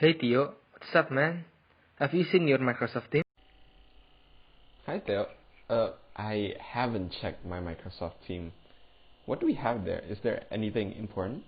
Hey Theo, what's up man? Have you seen your Microsoft Teams? Hi Theo. I haven't checked my Microsoft team. What do we have there? Is there anything important?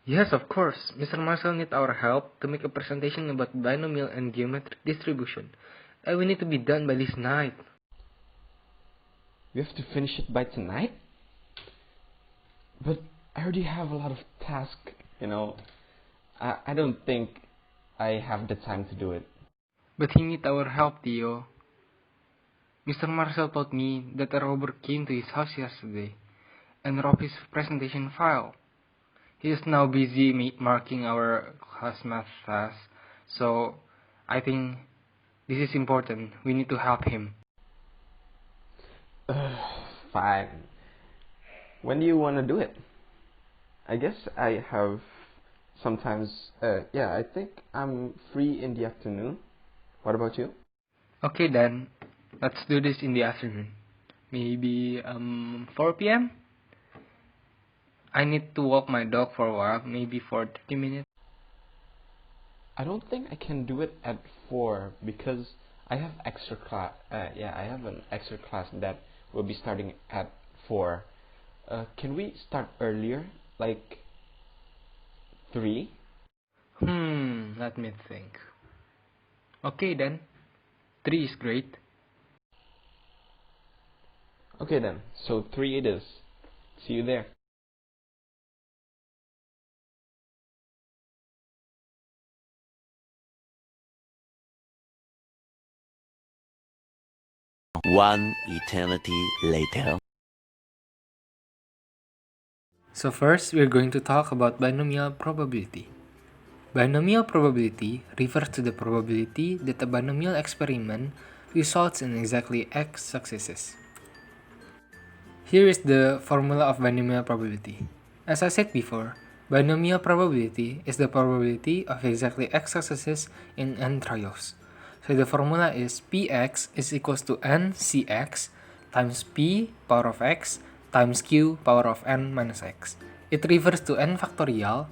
Yes, of course. Mr. Marcel needs our help to make a presentation about binomial and geometric distribution. And we need to be done by this night. We have to finish it by tonight? But I already have a lot of tasks, I don't think I have the time to do it. But he needs our help, Theo. Mr. Marcel told me that a robber came to his house yesterday and robbed his presentation file. He is now busy marking our class math task, so I think this is important. We need to help him. Fine. When do you want to do it? I guess I have sometimes, I think I'm free in the afternoon. What about you? Okay then, let's do this in the afternoon. Maybe 4 p.m. I need to walk my dog for a while, maybe for 30 minutes. I don't think I can do it at 4 because I have extra class. I have an extra class that will be starting at 4. Can we start earlier, like 3? Let me think. Okay then, 3 is great. Okay then, so 3 it is. See you there. One eternity later. So first, we're going to talk about binomial probability. Binomial probability refers to the probability that a binomial experiment results in exactly X successes. Here is the formula of binomial probability. As I said before, binomial probability is the probability of exactly X successes in n trials. So the formula is Px is equals to n Cx times P power of x times Q power of n minus x. It refers to n factorial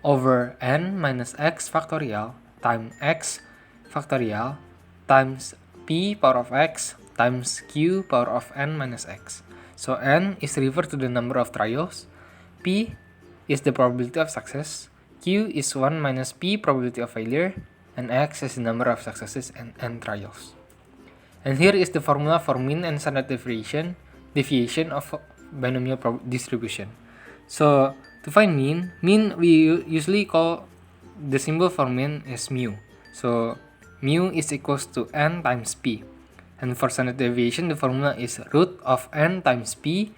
over n minus x factorial times x factorial times P power of x times Q power of n minus x. So n is referred to the number of trials, P is the probability of success, Q is 1 minus P probability of failure, and X is the number of successes and n trials. And here is the formula for mean and standard deviation of binomial distribution. So to find mean we usually call the symbol for mean is mu. So mu is equals to n times P. And for standard deviation, the formula is root of n times P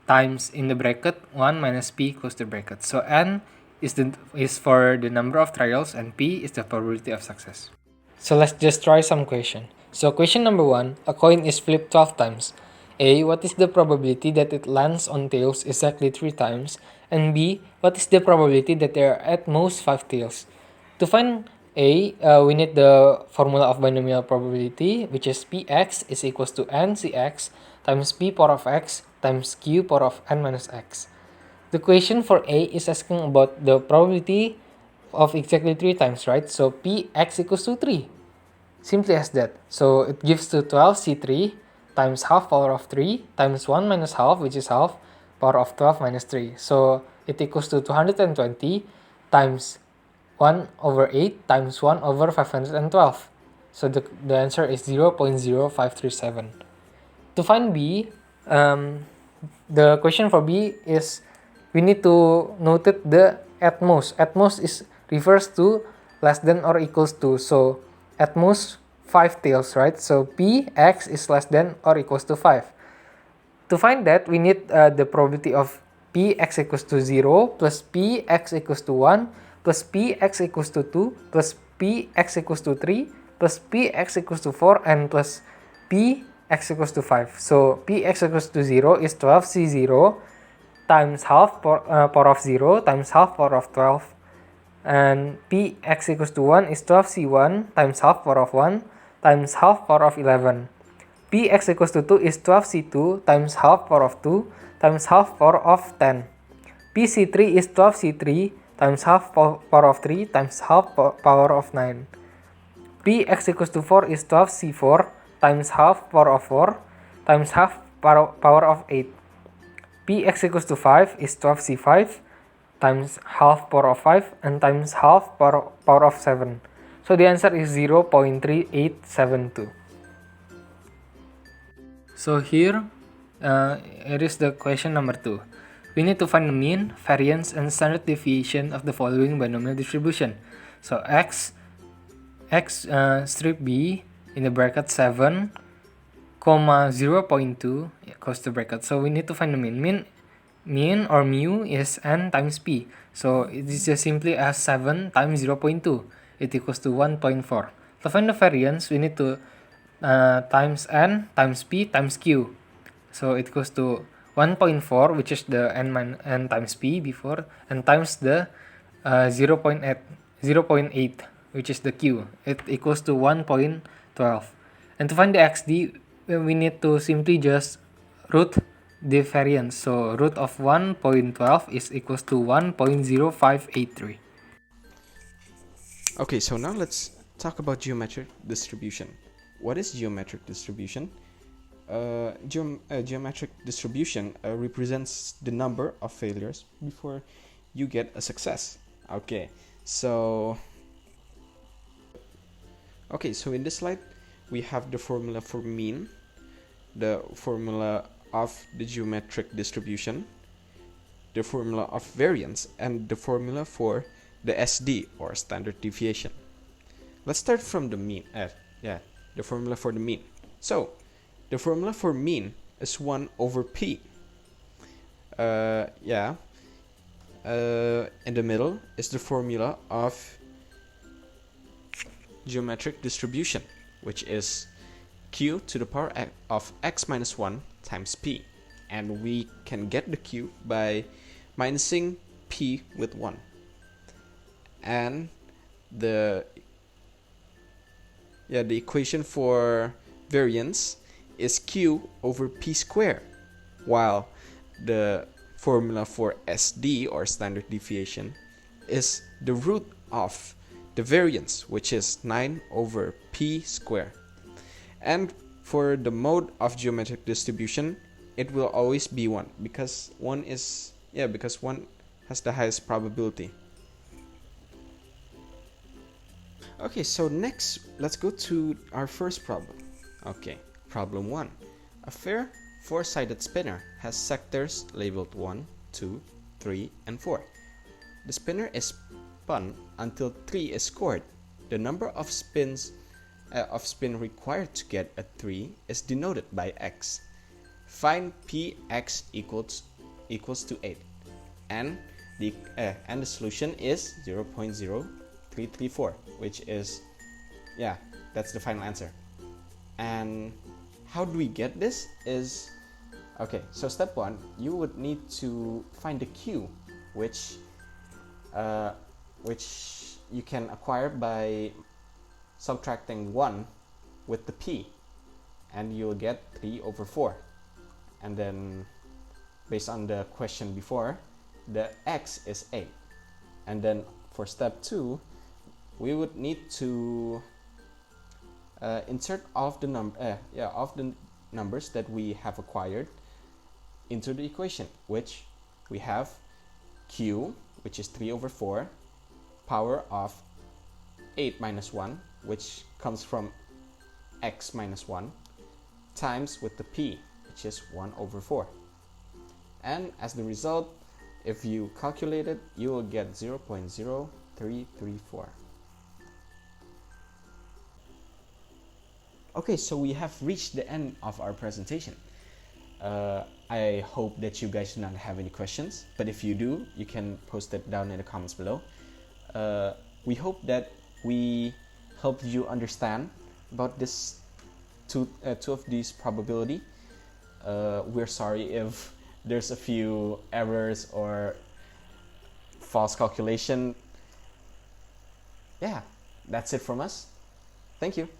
times in the bracket 1 minus P close the bracket. So n is for the number of trials and P is the probability of success. So let's just try some question. So question number 1, a coin is flipped 12 times. A, what is the probability that it lands on tails exactly 3 times? And B, what is the probability that there are at most 5 tails? To find A, we need the formula of binomial probability, which is Px is equals to n Cx times P power of x times Q power of n minus x. The question for A is asking about the probability of exactly 3 times, right? So Px equals to 3. Simply as that. So it gives to 12C3 times half power of 3 times 1 minus half, which is half, power of 12 minus 3. So it equals to 220 times 1 over 8 times 1 over 512. So the answer is 0.0537. To find B, the question for B is we need to note the at most. At most is refers to less than or equals to. So at most 5 tails, right? So Px is less than or equals to 5. To find that, we need the probability of Px equals to 0 plus Px equals to 1 plus Px equals to 2 plus Px equals to 3 plus Px equals to 4 and plus Px equals to 5. So Px equals to 0 is 12C0 times half power of 0 times half power of 12. And Px equals to 1 is 12C1 times half power of 1 times half power of 11. Px equals to 2 is 12C2 times half power of 2 times half power of 10. Pc3 is 12C3 times half power of 3 times half power of 9. Px equals to 4 is 12c4 times half power of 4 times half power of 8. Px equals to 5 is 12c5 times half power of 5 and times half power of 7. So the answer is 0.3872. So here, it is the question number 2. We need to find the mean, variance, and standard deviation of the following binomial distribution. So x strip b in the bracket 7, 0.2 close the bracket. So we need to find the mean. Mean or mu is n times p. So it is just simply as 7 times 0.2. It equals to 1.4. To find the variance, we need to times n times p times q. So it equals to 1.4, which is the n times p before, and times the 0.8, which is the q. It equals to 1.12. And to find the xd, we need to simply just root the variance. So root of 1.12 is equals to 1.0583. Okay, so now let's talk about geometric distribution. What is geometric distribution? Geometric distribution represents the number of failures before you get a success. Okay, so in this slide we have the formula for mean, the formula of the geometric distribution, the formula of variance, and the formula for the SD or standard deviation. Let's start from the mean. The formula for the mean. So the formula for mean is 1 over p. In the middle is the formula of geometric distribution, which is q to the power of x minus 1 times p, and we can get the q by minusing p with 1, and the equation for variance is q over p squared, while the formula for SD or standard deviation is the root of the variance, which is 9 over p squared. And for the mode of geometric distribution, it will always be 1 because 1 has the highest probability. Okay, so next let's go to our first problem. Okay, problem 1. A fair four-sided spinner has sectors labeled 1, 2, 3, and 4. The spinner is spun until 3 is scored. The number of spin required to get a 3 is denoted by x. Find px equals to 8, and the solution is 0.0334, which is that's the final answer. And how do we get this is, okay, so step 1, you would need to find the q, which you can acquire by subtracting 1 with the p, and you'll get 3 over 4. And then based on the question before, the x is 8. And then for step 2, we would need to insert all of the numbers that we have acquired into the equation, which we have q, which is 3 over 4, power of 8 minus 1, which comes from x minus 1, times with the p, which is 1 over 4. And as the result, if you calculate it, you will get 0.0334. Okay, so we have reached the end of our presentation. I hope that you guys do not have any questions, but if you do, you can post it down in the comments below. We hope that we helped you understand about this two of these probability. We're sorry if there's a few errors or false calculation. Yeah, that's it from us. Thank you.